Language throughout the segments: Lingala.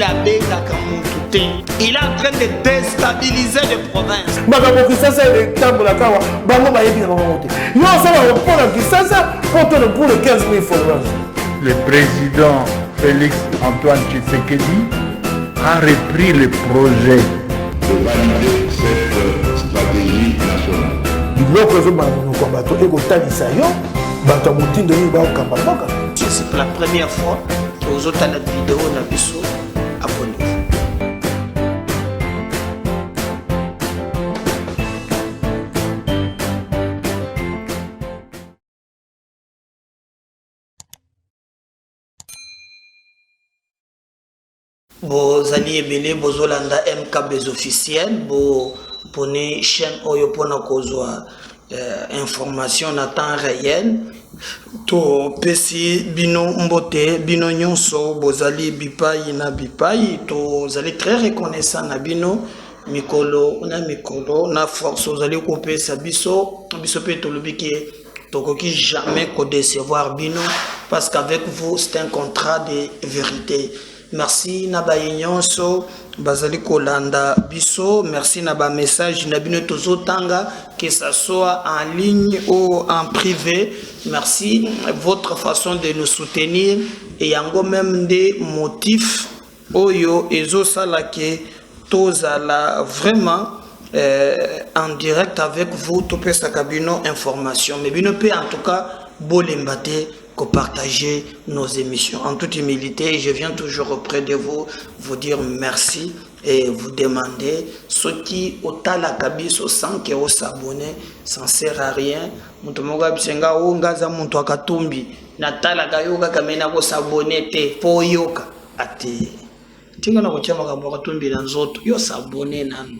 il a béga. Il est en train de déstabiliser les provinces. Le président Félix Antoine Tshisekedi a repris le projet de valider cette stratégie nationale. C'est la première fois que vous avez la vidéo na biso abonnez-vous. Vos alliés belé bozolanda MK bez officiel bo pone chaîne oyo pona kozwa information na temps réel to pesi bino mbote bino nyonso bozali bipai na bipai to zali très reconnaissant na bino mikolo na force ozali kopesa biso pe to lobiki tokoki jamais ko décevoir bino parce qu'avec vous c'est un contrat de vérité. Merci Naba Nyonso, Bazali Kolanda Biso, merci Naba message Nabino Tozo Tanga, que ça soit en ligne ou en privé. Merci votre façon de nous soutenir et yango même des motifs Oyo Ezo Salake Tozala vraiment en direct avec vous Topé Sakabino information. Mais Bino P en tout cas Bolembate que partager nos émissions. En toute humilité, je viens toujours auprès de vous, vous dire merci et vous demander ce qui au talakabiso sans que vous s'abonner, ça ne sert à rien. Mutomoga bisenga ongaza muntu akatumbi na talaka yoga kamena ko s'abonner te po yoka ati. Tinga na kochama kambo akatumbi na nzoto yo s'abonner nanu.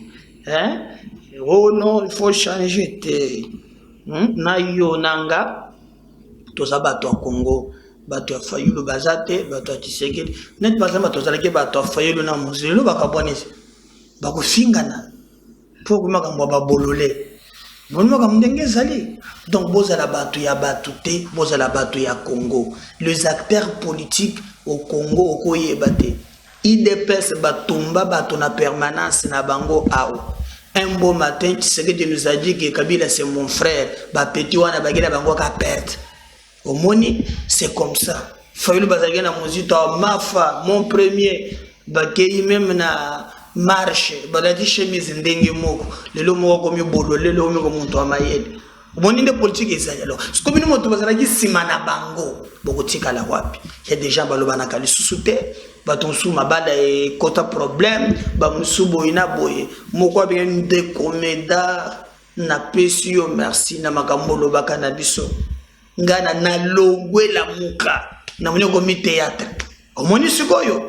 Oh non, il faut changer te. Na yo nanga toza bato ya Congo, bato ya Fayulu bazate, bato ya Tshisekedi. Net par exemple toza laki bato ya Fayulu na muzelo bakabonese. Bako fingana. Pour que makambo ba bolole. Bon makambo ndenge zali. Donc boza la bato ya batute, boza la bato ya Congo. Les acteurs politiques au Congo okoyebate. IDPS batumba bato na permanence na bango ao. Un beau matin, Tshisekedi nous a dit que Kabila c'est mon frère. Ba petit wana bagila bango ka perte. Au moni, c'est comme ça. Fayulu bazalaki na muzito mafa mon premier bakei même na marche baladi chemise ndenge moko lelo moko komi bolo lelo moko muntu amayele. Moni de politique ezali alors. Ce que bino moto bazalaki sima na bango bokotika la wapi. Il y a des gens balobana kali susute batonsu mabala e kota problème ba musubo ina boye moko abengani de komeda na pesio merci na makambo lobaka na biso. Ngana na longwe la muka na mwenye komi théâtre omoni sikoyo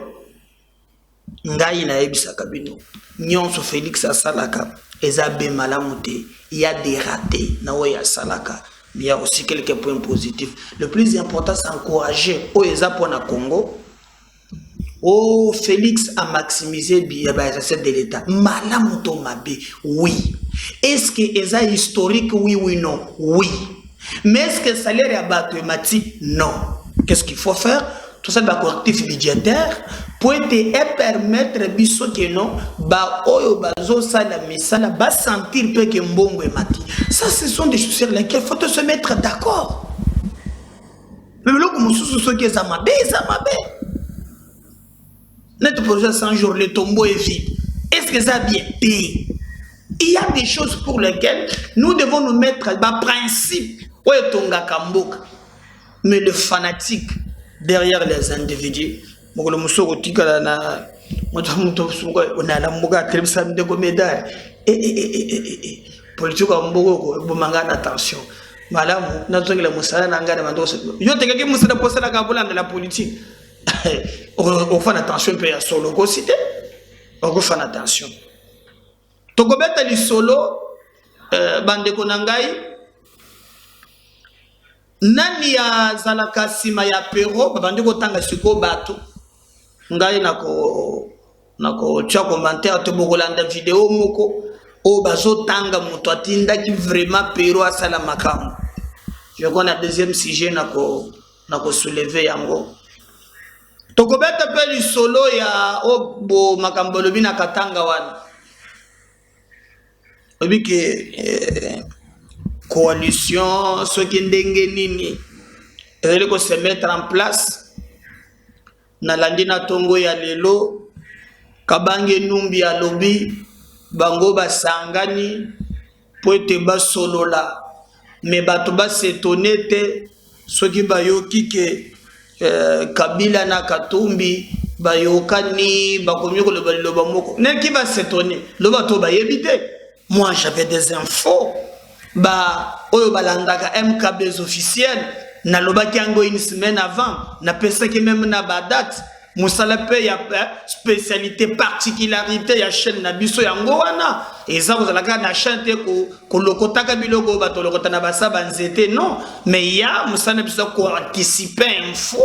ngai na ebisa kabino nyonso Félix asalaka ezabe malamu te il y a des ratés na oya salaka mais il y a aussi quelques points positifs. Le plus important c'est encourager o ezapo na Congo. Oh Félix a maximisé bien recette de l'État malamu to mabe oui. Est-ce que eza historique oui ou non oui. Mais est-ce que le salaire est abattu? Non. Qu'est-ce qu'il faut faire? Tout ça, c'est correctif budgétaire pour et permettre biso que non, ba oyo bazo sala misala ba sentir peu que mbongo est mati. Ça, ce sont des choses sur lesquelles il faut se mettre d'accord. Mais le coup, monsieur, ce qui est zamabe. Notre projet 100 jours, le tombeau est vide. Est-ce que ça a bien payé? Il y a des choses pour lesquelles nous devons nous mettre par principe. Mais le fanatique derrière les individus, politique attention. Madame, la politique. On fait attention à solo cité. On fait attention. Tokobeta li solo bande konangai nani ya zalaka sima ya pero bande ko tanga siko bato ngai nako tia commentaire to bokolanda vidéo moko o bazo tanga muto atinda ki vraiment pero asala makambo. Je connais deuxième sujet nako soulever yango tokobeta pe lisolo ya obo makambo lobi na Katanga wana obi ke coalition soki ndenge nini ezali ko se mettre en place na landi na tongo ya lelo Kabange Numbi alobi bango basangani po ete basolola me bato basetone te soki bayoki ke Kabila na Katumbi bayokani bakomi koloba liloba moko neki basetone loba to bayebite. Moi j'avais des infos oyo balandaka MKB officiels na lobaki yango une semaine avant na pesaki même na badate musala pe ya spécialité particularité ya chaîne na biso yango wana eza kozalaka na chaîne te ko lokotaka biloko bato lokota na basaba nzete non mais ya musala biso ko anticiper info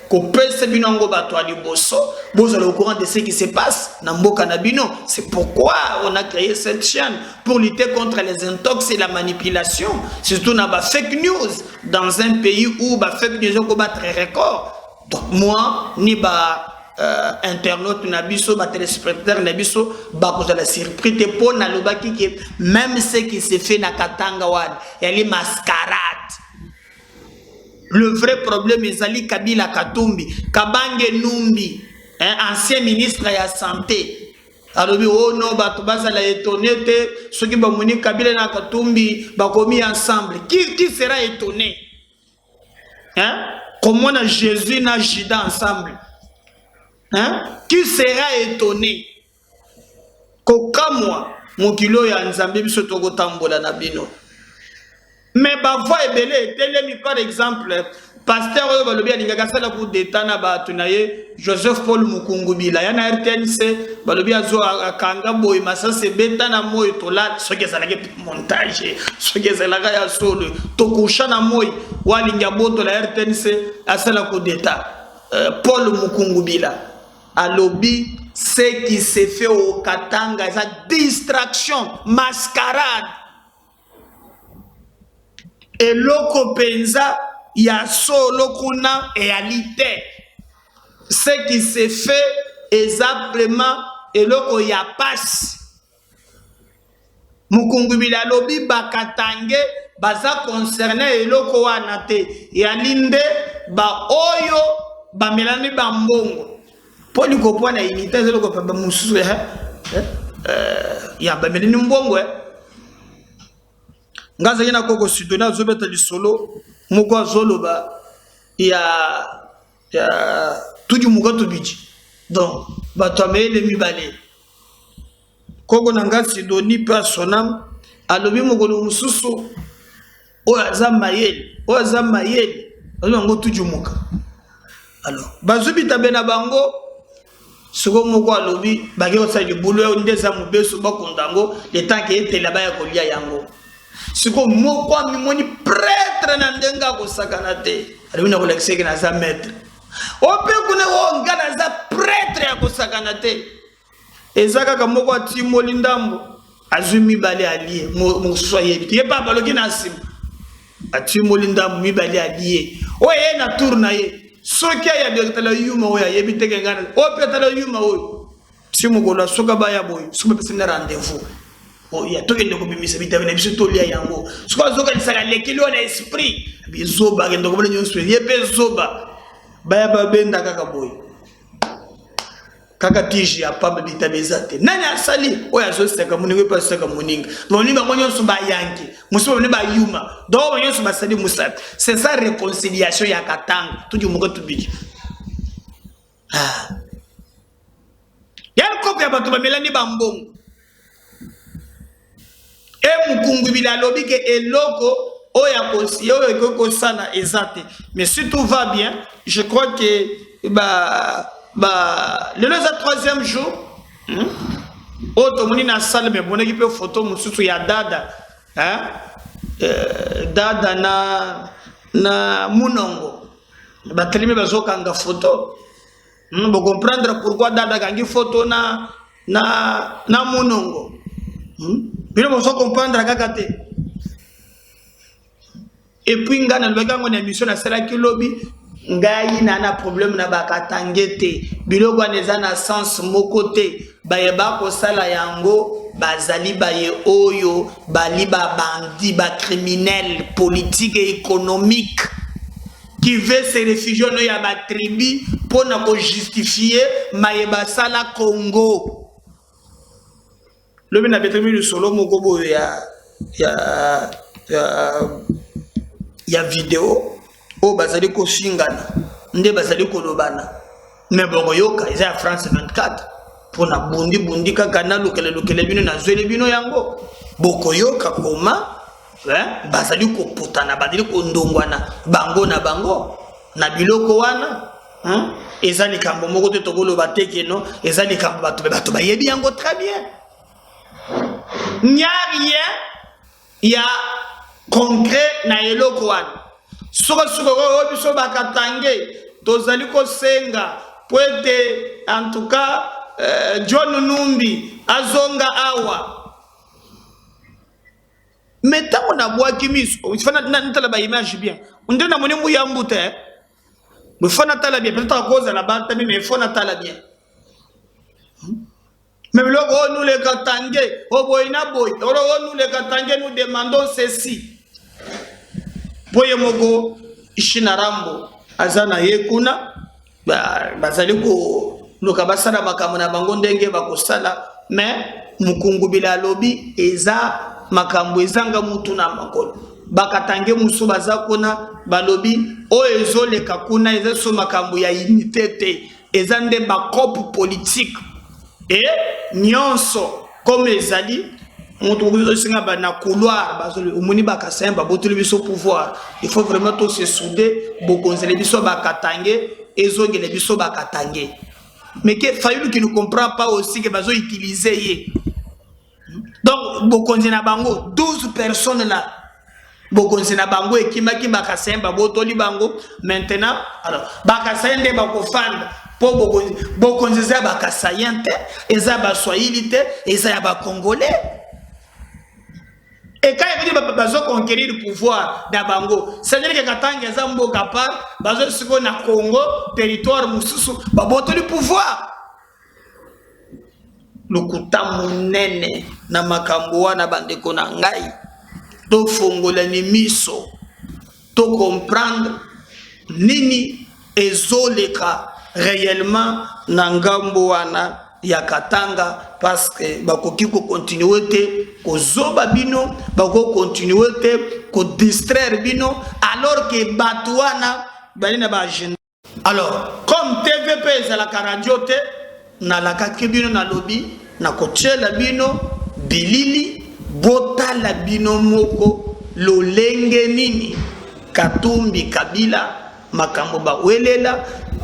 ko pese binongo bato ali boso bozala au courant de ce qui se passe na mboka na bino. C'est pourquoi on a créé cette chaîne pour lutter contre les intox et la manipulation, surtout na ba fake news dans un pays où ba fake news ko battre record. Donc moi ni internaute na biso ba téléspectateur na biso ba ko la surprise te po na lobaki que même ce qui se fait na Katanga wan elle mascarade. Le vrai problème est Ali Kabila Katumbi Kabange Numbi ancien ministre de la santé alobi oh non bato bazala étonné te soki ba moni Kabila na Katumbi ba komi ensemble qui sera étonné comment on a Jésus na Judas ensemble qui sera étonné kokamwa mokilo ya nzambe biso tokotambola na bino. Mais ba voix ebele telemi par exemple pasteur oyo balobi alingaka sala coup d'état na bato na ye Joseph Paul Mukungubila ya na RTNC balobi azo akanga boy masase beta na moyo tola soki ezalaki montage soki ezalaka ya solo tokusha na moyo walinga boto la RTNC asala coup d'état Paul Mukungubila alobi ce qui se fait au Katanga sa distraction mascarade et loko penza ya solo kuna réalité. Ce qui se fait exactement et loko ya passe. Mukungubila lobi bakatange baza concerné et loko wana te ya linde ba oyo ba melani ba mbongo. Poli ko pona unité loko pa mususu ya ba melani mbongo ngaza yena koko sudona zobeta lisolo moko azoloba ya tuju mugato biji donc bato amele mibale koko na ngasi doni personnam alobi mokolo mususu oyo aza mayele ngo tuju muka alors bazobita bena bango soko moko alobi bage osali bulu ndeza mubeso bakondango le temps que était là-bas ya kolia yango. Siko moko mimoni prêtre na ndenga ko sakana te alibina ko lexeke na za maître ope kuna wo ngana za prêtre ya ko sakana te ezaka ka moko atimoli ndambo azumi bale alié mo soye ye pa baloki na sim atimoli ndambo mi bale alié oye na tourna ye soki ya directeur la yuma oya yebiteke ngana ope tala yuma oyo timo ko la soka ba ya boy soka pese na rendez-vous. Oh, il y a tout le monde qui s'est mis à venir tout lié à moi. Ce qu'on a dit, c'est que les kilos d'esprit. Bizoba, qui est donc venu sur les bizoba. Baya benda kakaboy. Kakatiji a pas de tabezate. Nana sali. Oya zo c'est comme on ne pas c'est comme on ning. On n'y va pas sur ba yanki. Muso ne ba yuma. Donc on y sur ba sali musa. C'est ça réconciliation ya Katanga. Tout du monde tout biji. Ah. Y'a copie à bato ba melani bambong. Et Mukungubila lobi ke eloko oya kosi oya koko sana ezate. Mais si tout va bien, je crois que le 3e jour otomoni na salle me bonaki pe photo mususu ya dada dada na munongo batelemi bazokanga photo bo comprendre pourquoi dada kangi photo na munongo. Bino boso comprendre kakate. Et puis ngana lobeka ngone émission na sala ki lobby ngai nana problème na bakatange te biloko neza na sens moko te bayeba kosala yango bazali baye oyo bali babandi bacriminel politique et économique qui veut se réfugier no ya batribu mpona kojustifier mayeba sala Congo lobi na betremi lisolo moko boyo ya video o bazali ko fingana nde bazali ko lobana mais boko yoka eza ya France 24 pona bundi kaka na lokele bino na zwele bino yango boko yoka koma bazali ko putana bazali ko ndongwana bango na biloko wana eza likambo moko te tokolo bateke no eza likambo bato bayebi yango très bien rien ya concret na eloko wana soka biso bakatange tozali ko senga poete en tout cas John Numbi azonga awa meta on a bois kimis il faut na ba image bien on donne mon muyambu te il faut na tala bien peut-être à cause de la bata mais il faut na tala bien mais logo nous les katange o boyna boy nous les katange nous demandons ceci boye moko ishinarambo azana yekuna bazali ko loka basala makambo na bango ndenge bakosala mais mukungu bila lobi eza makambo ezanga mutu na makolo bakatange musu bazakona balobi o ezoleka kuna eza so makambo ya unité te eza nde bakope politique et nyonso comme ezali mutu osinga ba na couloir bazoli omoni bakasemba botuli biso pouvoir il faut vraiment tout se souder bokonzele biso bakatange ezongele biso bakatange mais que Fayulu qui ne comprend pas aussi que bazo utiliser donc bokonzi na bango 12 personnes là bokonzi na bango ekimaki bakasemba botoli bango maintenant alors bakasende bakofanda po bokonzi za bakasayente eza baswahili te eza ya bakongolais. Et quand il veut dire conquérir le pouvoir d'Abango, c'est-à-dire que quand il y a un mot capable, il y a un Congo, territoire, il le pouvoir. Le kouta munene na makamboa na bandeko na ngai to fongola ni miso to comprendre nini ezoleka réellement na ngambo wana ya Katanga parce que bakoki ko continuer te ko zoba bino bako continuer te ko distraire bino alors que batouana balina ba agenda. Alors comme TVP za la radio te na la kakibino na lobby na ko tshela bino bilili botala bino moko lolenge nini Katumbi Kabila makambo ba welela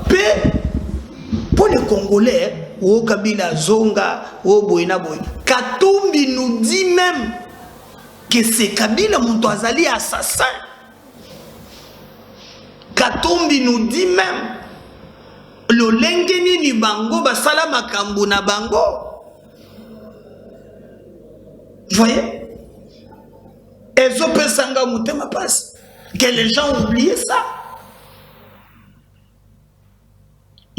pe pour les Congolais. O Kabila Zonga, o Boyna Boy. Katumbi nous dit même que c'est Kabila Moutouazali assassin. Katumbi nous dit même le lengeni ni bango basala makambo na bango. Vous voyez? Ezo pesanga mutema passe. Que les gens ont oublié ça.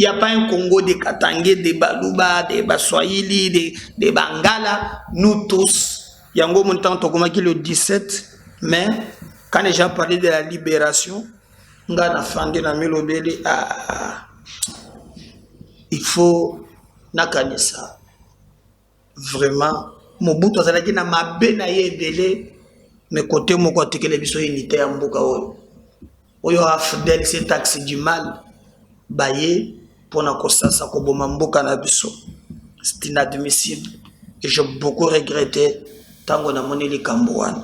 Il n'y a pas un Congo de Katangé, de Baluba, de Baswahili, de Bangala. Nous tous, il y a un moment qui le 17 mai, quand les gens parlaient de la libération, il faut nakane ça. Vraiment, mon bout de la na ma benaye belé, mais côté mon côté que les biso unité en boka oyo afdel c'est taxe du mal, baye. Pour ça koboma mboka na biso c'est inadmissible et j'ai beaucoup regretté tango na moni likambo wana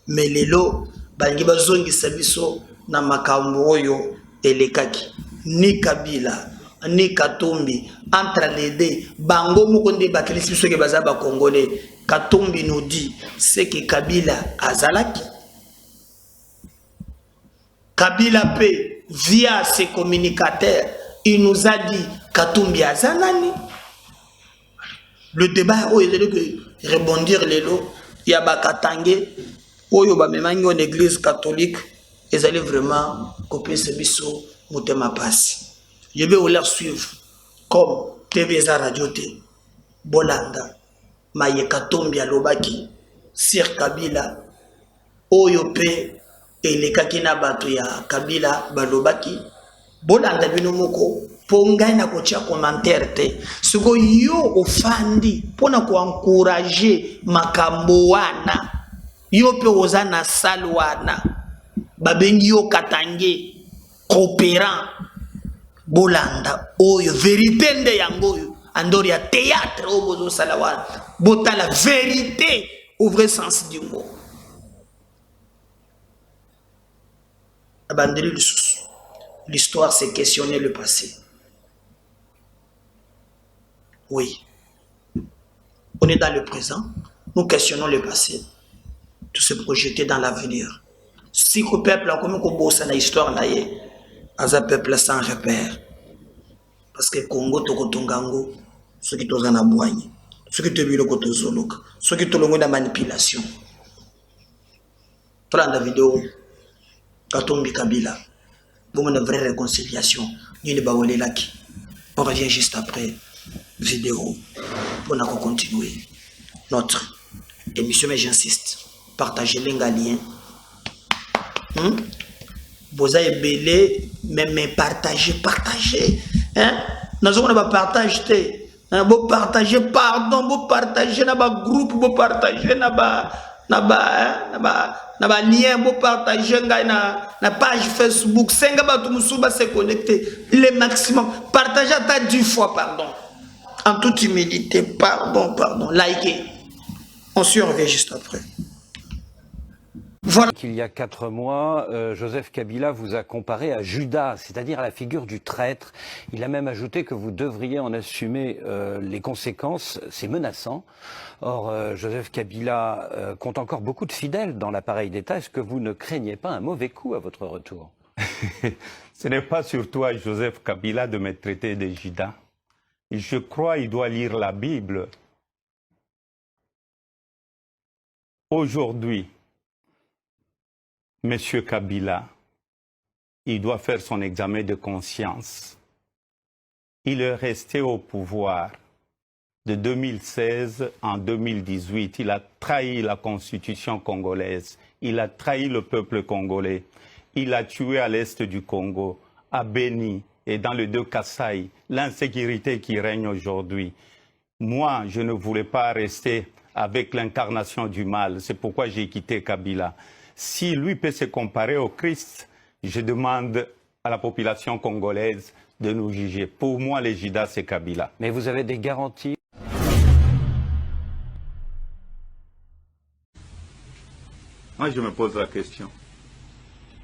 mais lelo bangi bazongisa biso na makambo oyo elekaki ni Kabila ni Katumbi entre les deux bango moko nde bakilisi biso ke baza ba congolais. Katumbi nous dit c'est que Kabila azalaki Kabila pe via ses communicateurs il nous a dit Katumbi Azanani. Le débat où il est rebondir les lots, il y a Bakatangé, où il y a une église catholique, ils allaient vraiment copier ce biseau, Motema Passi. Je vais vous leur suivre comme TVza Radio T. Bolanda. Mayekatombi Alobaki. Sir Kabila. Oyope. Elekaki na bato ya Kabila Balobaki. Bolanda bino moko. Pongai na kotia commentaire te. Siko yo ofandi. Pona ko encourager makambo wana. Yo pe oza na salwana. Babengi yo katange. Coopérant. Bolanda. Oyo. Vérité nde yangoyo. Andori ya théâtre. Obozo salawana. Bota la vérité. Au vrai sens du mot. Abandonner le sous. L'histoire, c'est questionner le passé. Oui. On est dans le présent. Nous questionnons le passé. Tout se projeter dans l'avenir. Si le peuple a comme on bosse dans l'histoire, un peuple sans repère. Parce que Congo, Tokotongango, ceux qui sont en boigne, ceux qui sont en Kotozolok, ceux qui sont en manipulation. Tout dans la vidéo, Katombi Kabila. Pour une vraie réconciliation, on revient juste après vidéo pour continuer notre émission. Mais j'insiste, partagez les liens. Vous avez belé, mais partagez. Nous avons partagé. Vous partagez, pardon, vous partagez dans le groupe, vous partagez dans le lien, vous partagez dans la page Facebook. C'est se connecter le maximum. Partagez à 10 fois, pardon. En toute humilité, pardon. Likez. On se revient juste après. Voilà. Il y a 4 mois, Joseph Kabila vous a comparé à Judas, c'est-à-dire à la figure du traître. Il a même ajouté que vous devriez en assumer les conséquences. C'est menaçant. Or, Joseph Kabila compte encore beaucoup de fidèles dans l'appareil d'État. Est-ce que vous ne craignez pas un mauvais coup à votre retour? Ce n'est pas sur toi, Joseph Kabila, de me traiter de Judas. Je crois qu'il doit lire la Bible. Aujourd'hui, M. Kabila, il doit faire son examen de conscience. Il est resté au pouvoir de 2016 en 2018. Il a trahi la constitution congolaise. Il a trahi le peuple congolais. Il a tué à l'est du Congo, à Beni et dans le deux Kasaï, l'insécurité qui règne aujourd'hui. Moi, je ne voulais pas rester avec l'incarnation du mal. C'est pourquoi j'ai quitté Kabila. Si lui peut se comparer au Christ, je demande à la population congolaise de nous juger. Pour moi, les Judas, c'est Kabila. Mais vous avez des garanties? Moi, je me pose la question.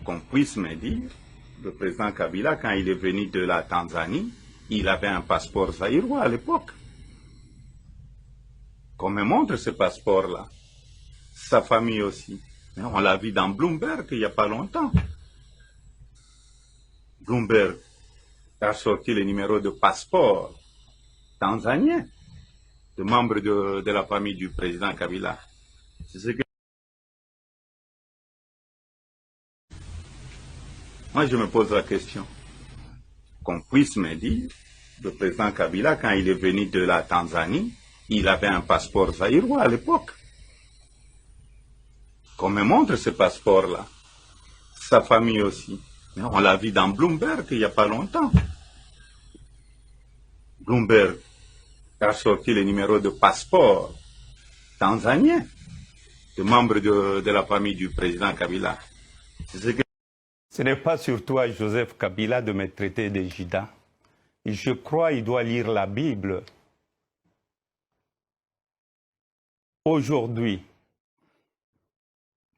Qu'on puisse me dire, le président Kabila, quand il est venu de la Tanzanie, il avait un passeport zaïrois à l'époque. Qu'on me montre ce passeport-là. Sa famille aussi. On l'a vu dans Bloomberg il n'y a pas longtemps. Bloomberg a sorti le numéro de passeport tanzanien de membres de la famille du président Kabila. C'est ce que... Moi, je me pose la question. Qu'on puisse me dire, le président Kabila, quand il est venu de la Tanzanie, il avait un passeport zaïrois à l'époque. Qu'on me montre ce passeport-là. Sa famille aussi. On l'a vu dans Bloomberg il n'y a pas longtemps. Bloomberg a sorti le numéro de passeport tanzanien de membres de la famille du président Kabila. Ce n'est pas sur toi, Joseph Kabila, de me traiter de Judas. Je crois qu'il doit lire la Bible. Aujourd'hui,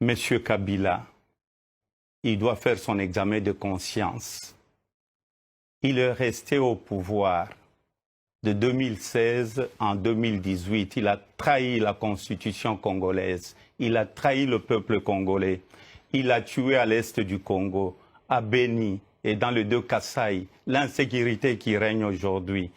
M. Kabila, il doit faire son examen de conscience. Il est resté au pouvoir de 2016 en 2018. Il a trahi la constitution congolaise. Il a trahi le peuple congolais. Il a tué à l'est du Congo, à Beni et dans le deux Kasaï, l'insécurité qui règne aujourd'hui.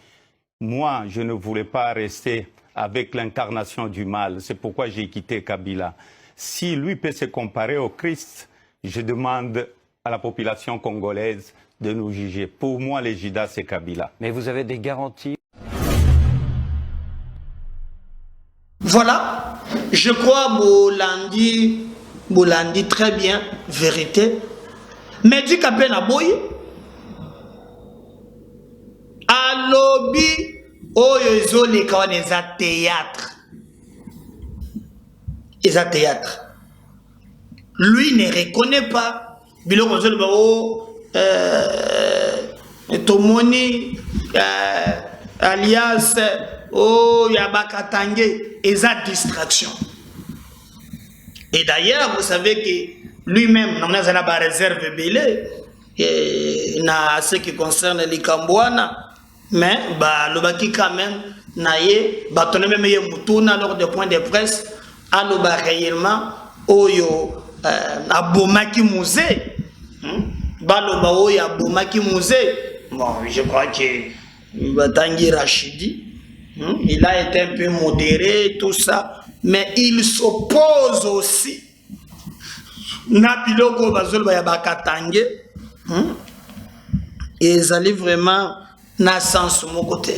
Moi, je ne voulais pas rester avec l'incarnation du mal. C'est pourquoi j'ai quitté Kabila. Si lui peut se comparer au Christ, je demande à la population congolaise de nous juger. Pour moi, les Judas, c'est Kabila. Mais vous avez des garanties? Voilà, je crois Bolandi très bien, vérité. Mais du Kapé Naboy, à lobby, oyo les kawan les théâtre. Les théâtre. Lui ne reconnaît pas. Bilo Gonzalo Bao, Tomoni, alias, Yabakatange, et sa distraction. Et d'ailleurs, vous savez que lui-même, on a une réserve belée, na ce qui concerne les Cambouana, mais le baki quand même, naye, batonne même yemutuna lors des points de presse, aloba réellement, oyo, abomaki musée, baloba oyo abomaki musée. Bon, je crois que Batangi Rachidi, il a été un peu modéré, tout ça, mais il s'oppose aussi. Napiloko bazol ya bakatange, et ils allaient vraiment na sens mon côté.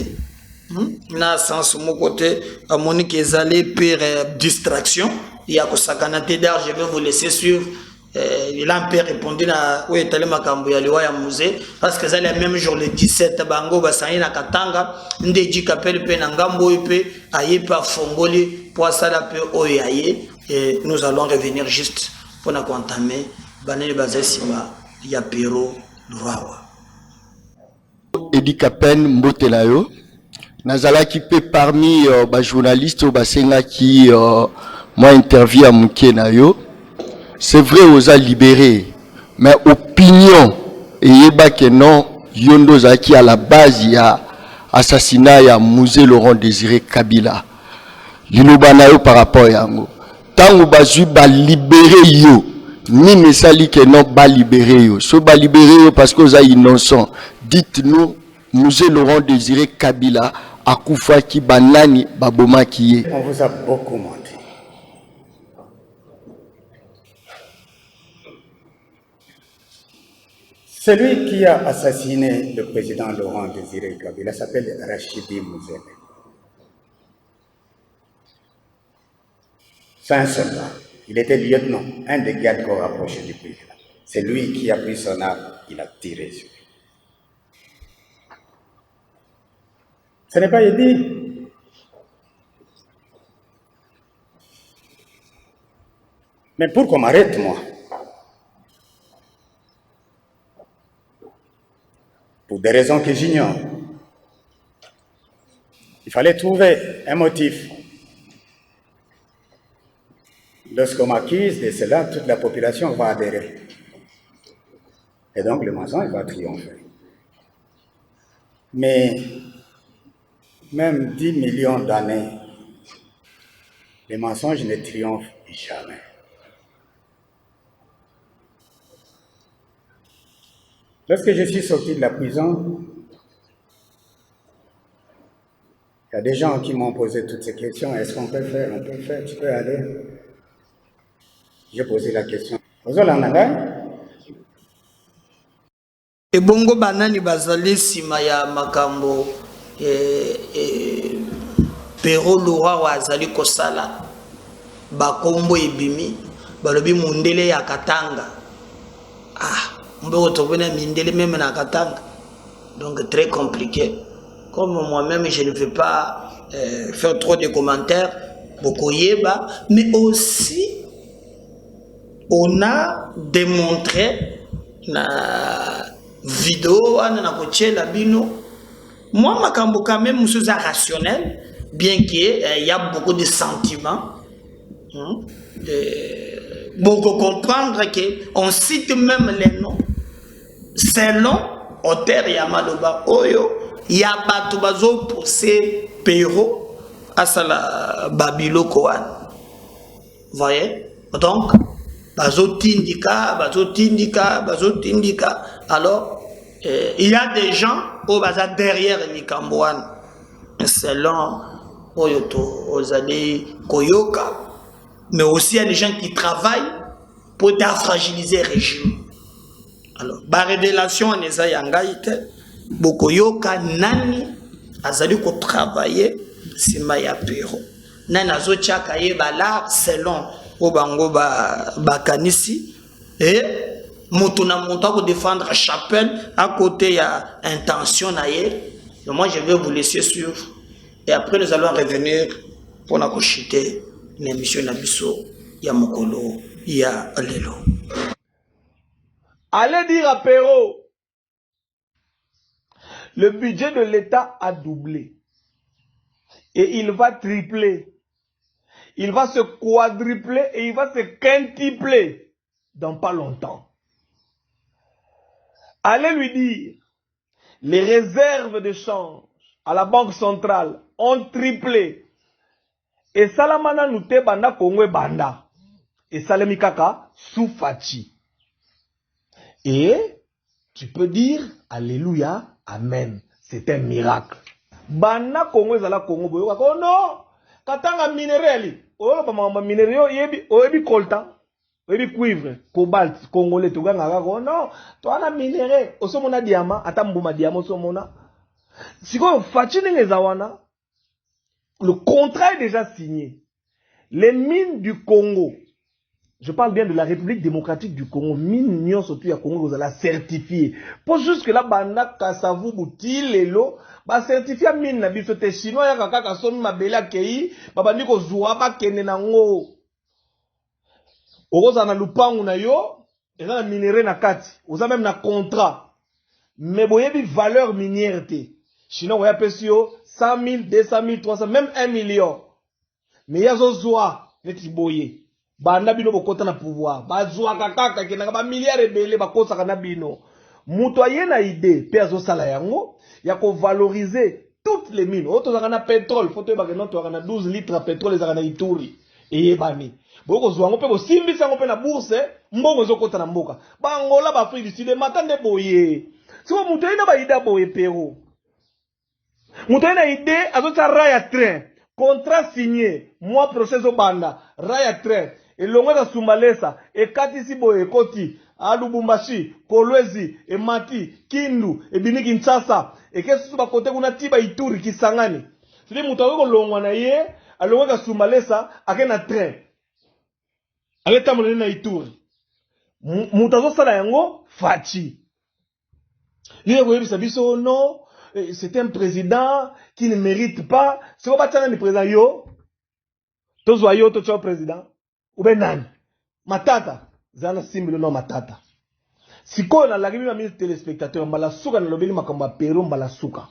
Na sens mon côté, à mon qu'ils allaient per distraction. Il y a que ça d'ailleurs, je vais vous laisser suivre. Il a un peu répondu à où est allé Makambo ya liwa ya musée parce que ça le même jour le 17 bango basani na Katanga ndeji kapel pe na ngambo pe aye pa fongoli pour ça la pe oyaye et nous allons revenir juste pour na entamer banene bazesima ya Pero Droit. Edi Kapen Mbotelayo nazala qui peut parmi ba journalistes au basenga qui moi interview à Mukenayo. C'est vrai, aux a libéré, mais opinion, et yeba que non, yondo zaki à la base, il y a assassinat, il y a Mouzé Laurent Désiré Kabila. L'ilobana yo par rapport à yango. Tant ou bazu ba libéré yo, ni ne sali que non ba libéré yo. So ba libéré yo parce que vous êtes innocent. Dites-nous, Mouzé Laurent Désiré Kabila, Akoufa ki banani, baboma ki. On vous a beaucoup menti. Celui qui a assassiné le président Laurent Désiré Kabila s'appelle Rachidi Mouzele. C'est un soldat. Il était lieutenant, un des gardes corps rapprochés du président. C'est lui qui a pris son arme, il a tiré sur lui. Ce n'est pas dit. Mais pour qu'on m'arrête, moi, pour des raisons que j'ignore, il fallait trouver un motif. Lorsqu'on m'accuse de cela, toute la population va adhérer. Et donc le mensonge va triompher. Mais même 10 millions d'années, les mensonges ne triomphent jamais. Lorsque je suis sorti de la prison, il y a des gens qui m'ont posé toutes ces questions. Est-ce qu'on peut faire? On peut faire, tu peux aller. J'ai posé la question. Et bongo banani bazali sima ya makambo Pero Laurent wazali kosala bakombo ebimi balobi mundele ya Katanga. Même na Katanga. Donc très compliqué. Comme moi-même je ne veux pas faire trop de commentaires, beaucoup yeba, mais aussi on a démontré na vidéo na koche la bino. Moi makambo quand même monsieur rationnel, bien qu'il y a beaucoup de sentiments. Beaucoup comprendre qu'on cite même les noms. Selon Oter Yamaloba Oyo, Yabatubazo pour ces Pero à la Babilo Koan. Vous voyez? Donc, Bazo Tindika. Alors, il y a des gens au bazar derrière les Cambouane. Selon Oyoto, Ozali Koyoka. Mais aussi il y a des gens qui travaillent pour fragiliser le régime. Alors, ba révélation en eza yangaite, bokoyoka nani azali ko travailler sima ya Pero. Nani azo tchaka ye bala selon obango ba kanisi et mutuna monta ko défendre chapelle à côté ya intention na ye. Donc moi je vais vous laisser suivre et après nous allons revenir pour na kochiter une émission na biso ya mokolo ya lelo. Allez dire à Pero, le budget de l'État a doublé. Et il va tripler. Il va se quadrupler et il va se quintupler dans pas longtemps. Allez lui dire, les réserves de change à la Banque centrale ont triplé. Et Salamana Nute Banda Kongwe Banda. Et Salemikaka Soufachi. Et tu peux dire Alléluia, Amen. C'est un miracle. Bana Kongo Zala Kongo Boyo. Oh non! Katanga minérali. Oh, pas minéraux, yebi coltan. Yebi cuivre, cobalt, congolais, tout ganga. Oh non! Toi, on minéré. Oso mona diamant, atambouma diamant, oso mona. Si vous faites les awana, le contrat est déjà signé. Les mines du Congo, je parle bien de la République démocratique du Congo, mine Nyon surtout à Congo, vous allez certifier. Pour jusque là, banda kasavu bouti lelo, ba certifier mine na biso te chinois ya kaka somi mabela kei, babandi ko zuwa ba kene nango. Oza na lupangu na yo, eza na minéré na kati, oza même na contrat. Mais boyebi valeur minière te. Chinois ya pesio 100 000, 200 000, 300 000, même 1 million. Mais yazo zuwa neti boye. Banda bino bokota na pouvoir bazwa kakaka kenanga ba milliards ebele bakosa kana bino muto ayena idée pe azosala yango ya ko valoriser toutes les mines oto zaka na pétrole photo ba keno to kana 12 litres de pétrole zaka na Ituri eyebani boko zwango pe bo simbisa ngo pe na bourse mbongo zokota na mboka bangola ba Afrique du Sud matande boye so muto ayena ba idée boye Pero muto ayena idée azota raya train contrat signé mois prochain zo banda raya train et l'ongo da Sumalesa et Katisi Boye Koti à Lubumbashi Kolwezi et Mati Kindu et Bini Kinshasa et qu'est-ce que ba côté kuna tiba Ituri Kisangani c'est muto ko longwa na ye a l'ongo da Sumalesa akena train aleta mo na Ituri muto zo sala yango fachi lié ko yebisa biso non c'est un président qui ne mérite pas c'est pas tana ni président yo tozwa yo to cho président Ubenani, matata, zana simbilo no matata. Siko na lagimi na ministre téléspectateur mbala suka na lobeli makamba Pero mbala suka.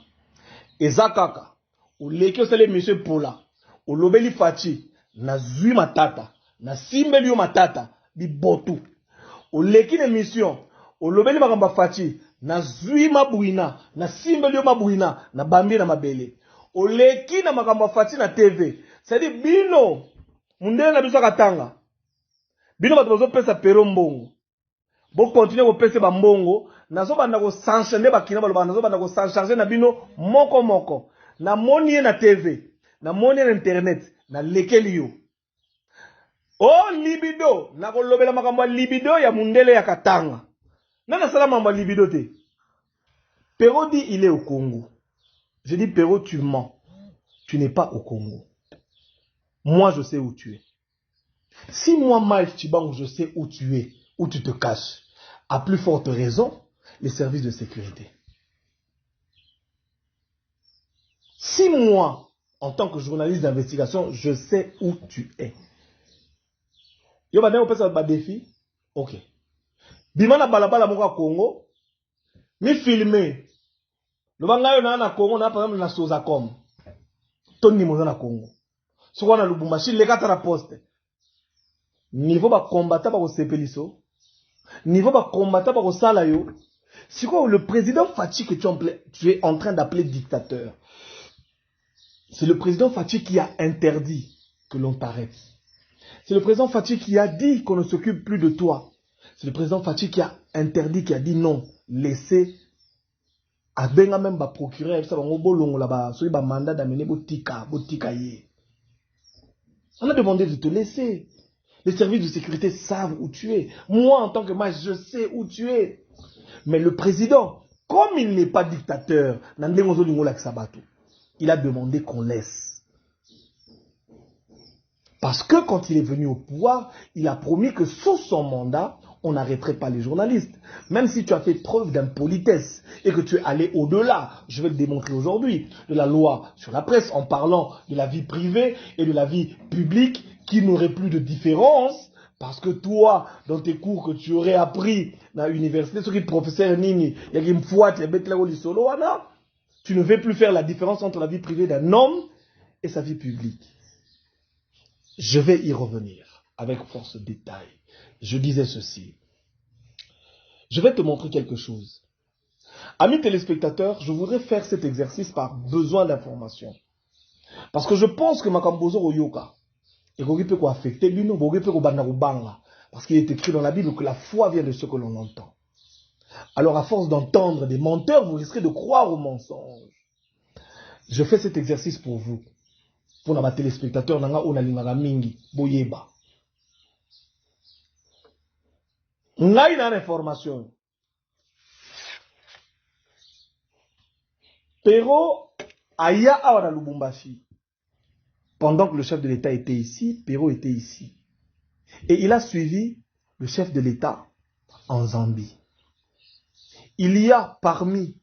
Ezakaka, uleki osale monsieur Pola, ulobeli fachi, na zui matata, na simbeli yo matata, bibotu. Uleki na mission, ulobeli makamba fachi, na zui mabuina, na simbeli yo mabuina, na bambi na mabele. Uleki na makamba fachi na TV, c'est-à-dire bino, mundele na biso katanga. Bino bato bazo pesa Pero mbongo. Bo continue ko pesa ba mbongo, nazo banda ko sanctionner ba kina baloba nazo banda ko sanctionner na bino moko moko. Na moni na TV, na moni na internet, na lekeli yo. Oh libido, na ko lobela makambo libido ya mundele ya katanga. Nana sala mambo libido te. Pero dit il est au Congo. Je dis Pero tu mens. Tu n'es pas au Congo. Moi je sais où tu es. Si moi, Mike Chibango, je sais où tu es, où tu te caches, à plus forte raison, les services de sécurité. Si moi, en tant que journaliste d'investigation, je sais où tu es. Yo ba on peut ça ba défi. OK. Bimana balabala moka Congo, mi filmer. Le banga yo na Congo na par exemple na Sozacom. Toni mo na Congo. So na Lubumbashi le kata na poste. Niveau ba combattant ba ko sepeliso. Niveau ba combattant ba ko sala yo. C'est quoi le président Fachi que tu es en train d'appeler dictateur? C'est le président Fachi qui a interdit que l'on t'arrête. C'est le président Fachi qui a dit qu'on ne s'occupe plus de toi. C'est le président Fachi qui a interdit, qui a dit non, laissez à benga même ba procureur ça ba ngobolongo là ba so ba mandat d'amener botika ye. On a demandé de te laisser. Les services de sécurité savent où tu es. Moi, en tant que match, je sais où tu es. Mais le président, comme il n'est pas dictateur, il a demandé qu'on laisse. Parce que quand il est venu au pouvoir, il a promis que sous son mandat, on n'arrêterait pas les journalistes. Même si tu as fait preuve d'impolitesse et que tu es allé au-delà, je vais le démontrer aujourd'hui, de la loi sur la presse en parlant de la vie privée et de la vie publique qui n'aurait plus de différence. Parce que toi, dans tes cours que tu aurais appris dans l'université, ce qui est professeur Nini, tu ne veux plus faire la différence entre la vie privée d'un homme et sa vie publique. Je vais y revenir avec force de détail. Je disais ceci. Je vais te montrer quelque chose. Amis téléspectateurs, je voudrais faire cet exercice par besoin d'information. Parce que je pense que Makambozo Oyoka, peut affecter l'une, parce qu'il est écrit dans la Bible que la foi vient de ce que l'on entend. Alors à force d'entendre des menteurs, vous risquez de croire aux mensonges. Je fais cet exercice pour vous. Pour les téléspectateurs, boyeba. Ngai na information. Pero aya awara Lubumbashi. Pendant que le chef de l'État était ici, Perrault était ici. Et il a suivi le chef de l'État en Zambie. Il y a parmi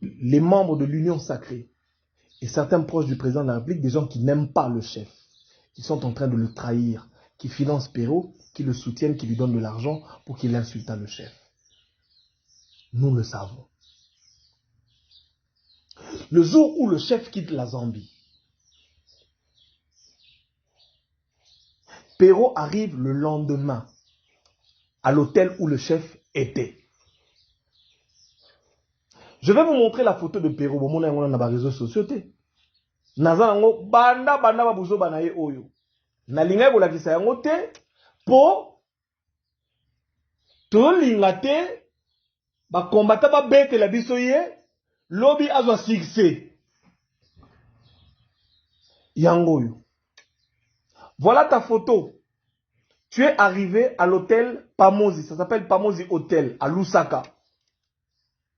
les membres de l'Union sacrée et certains proches du président de la République des gens qui n'aiment pas le chef. Ils sont en train de le trahir, qui financent Perrault, qui le soutiennent, qui lui donnent de l'argent pour qu'il insulte le chef. Nous le savons. Le jour où le chef quitte la Zambie, Perrault arrive le lendemain à l'hôtel où le chef était. Je vais vous montrer la photo de Perrault. Bon, on a dans les réseaux sociaux. Nazango banda babuzo banaye oyo. Nalinga bola kisa yango te po to lingate ba combattant ba bete la biso ye lobby azwa succès. Yango yo. Voilà ta photo. Tu es arrivé à l'hôtel Pamosi. Ça s'appelle Pamosi Hotel à Lusaka.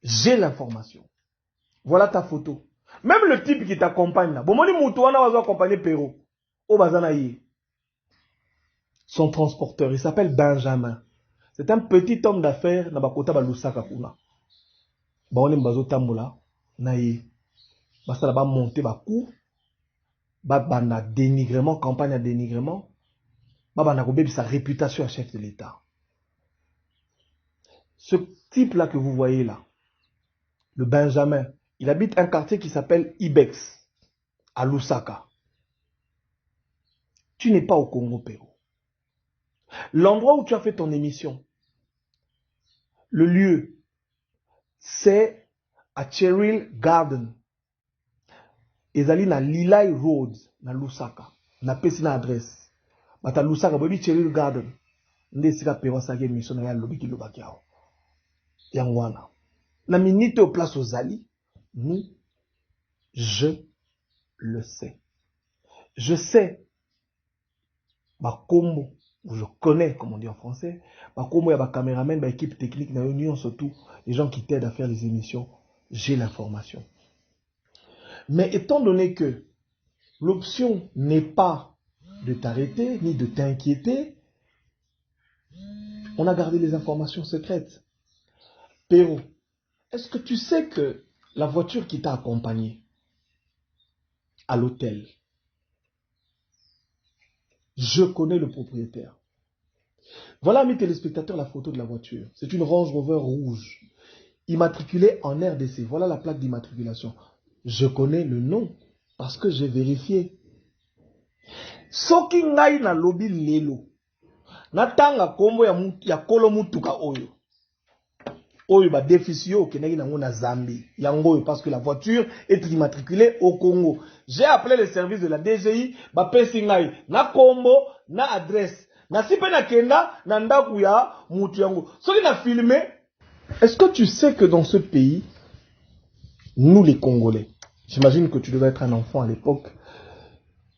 J'ai l'information. Voilà ta photo. Même le type qui t'accompagne là. Bon, Moutouana va accompagner Perrault. Au Bazanaï. Son transporteur, il s'appelle Benjamin. C'est un petit homme d'affaires na bakota ba Lusaka kuna. Ba on mbazo tambola na ye. Basa ba monter ba coup. Bana dénigrement, campagne à dénigrement. Bana kobebi sa réputation à chef de l'État. Ce type-là que vous voyez là, le Benjamin, il habite un quartier qui s'appelle Ibex, à Lusaka. Tu n'es pas au Congo, Perrault. L'endroit où tu as fait ton émission, le lieu, c'est à Cheryl Garden. Ezali na Lilai Road, na Lusaka. Na pesi na adresse. Bata Lusaka, bobi Cheryl Garden. Nde sika Perrault sage mission na ya lobi ki lobaki yao. Yangwana. Na minute au place aux Ali, nous, je le sais. Je sais, ma combo, je connais, comme on dit en français, ma combo, il y a ma caméraman, ma équipe technique, na union surtout, les gens qui t'aident à faire les émissions, j'ai l'information. Mais étant donné que l'option n'est pas de t'arrêter, ni de t'inquiéter, on a gardé les informations secrètes. Perrault, est-ce que tu sais que la voiture qui t'a accompagné à l'hôtel, je connais le propriétaire. Voilà, mes téléspectateurs, la photo de la voiture. C'est une Range Rover rouge, immatriculée en RDC. Voilà la plaque d'immatriculation. Je connais le nom parce que j'ai vérifié. Soki ngai na lobi lelo. Natanga kombo ya kolo mutuka oyo. Oyo ba déficit ke nagi nango na Zambie. Yango parce que la voiture est immatriculée au Congo. J'ai appelé les services de la DGI, ba pesi ngai na kombo, na adresse. Na sipe na kenda na ndaku ya mutu yango. Soki na filmé, est-ce que tu sais que dans ce pays, nous les Congolais, j'imagine que tu devais être un enfant à l'époque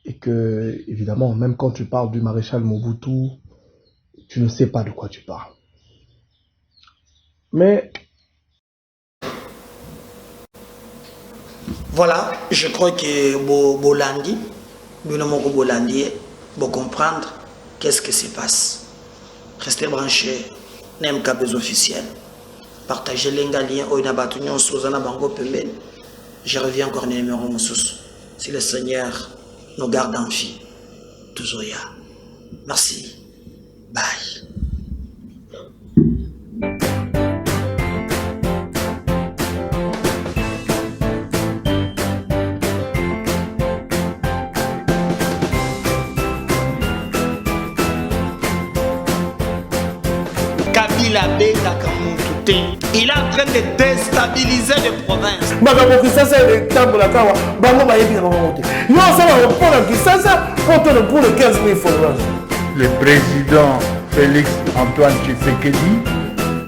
et que, évidemment, même quand tu parles du maréchal Mobutu, tu ne sais pas de quoi tu parles. Mais voilà, je crois que Bolandi, Bolandi, pour comprendre qu'est-ce qui se passe. Restez branchés, n'aime des officiels. Partagez les liens au Nabatunion Suzana Bango Pemben. Je reviens encore numéro Moussous. Si le Seigneur nous garde en vie, toujours là. Merci. Bye. Kabila Beta Kamoutoute. Il est en train de déstabiliser les provinces. Bagabo Kisasa est le temple à Kawa. Bango Bayebi à Mamote. Nous sommes pour la Kisasa pour les 15 000 followers. Le président Félix Antoine Tshisekedi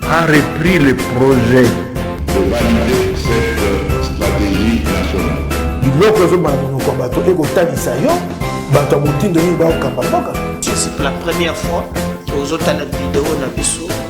a repris le projet de valider cette stratégie nationale. C'est pour la première fois que vous avez une vidéo dans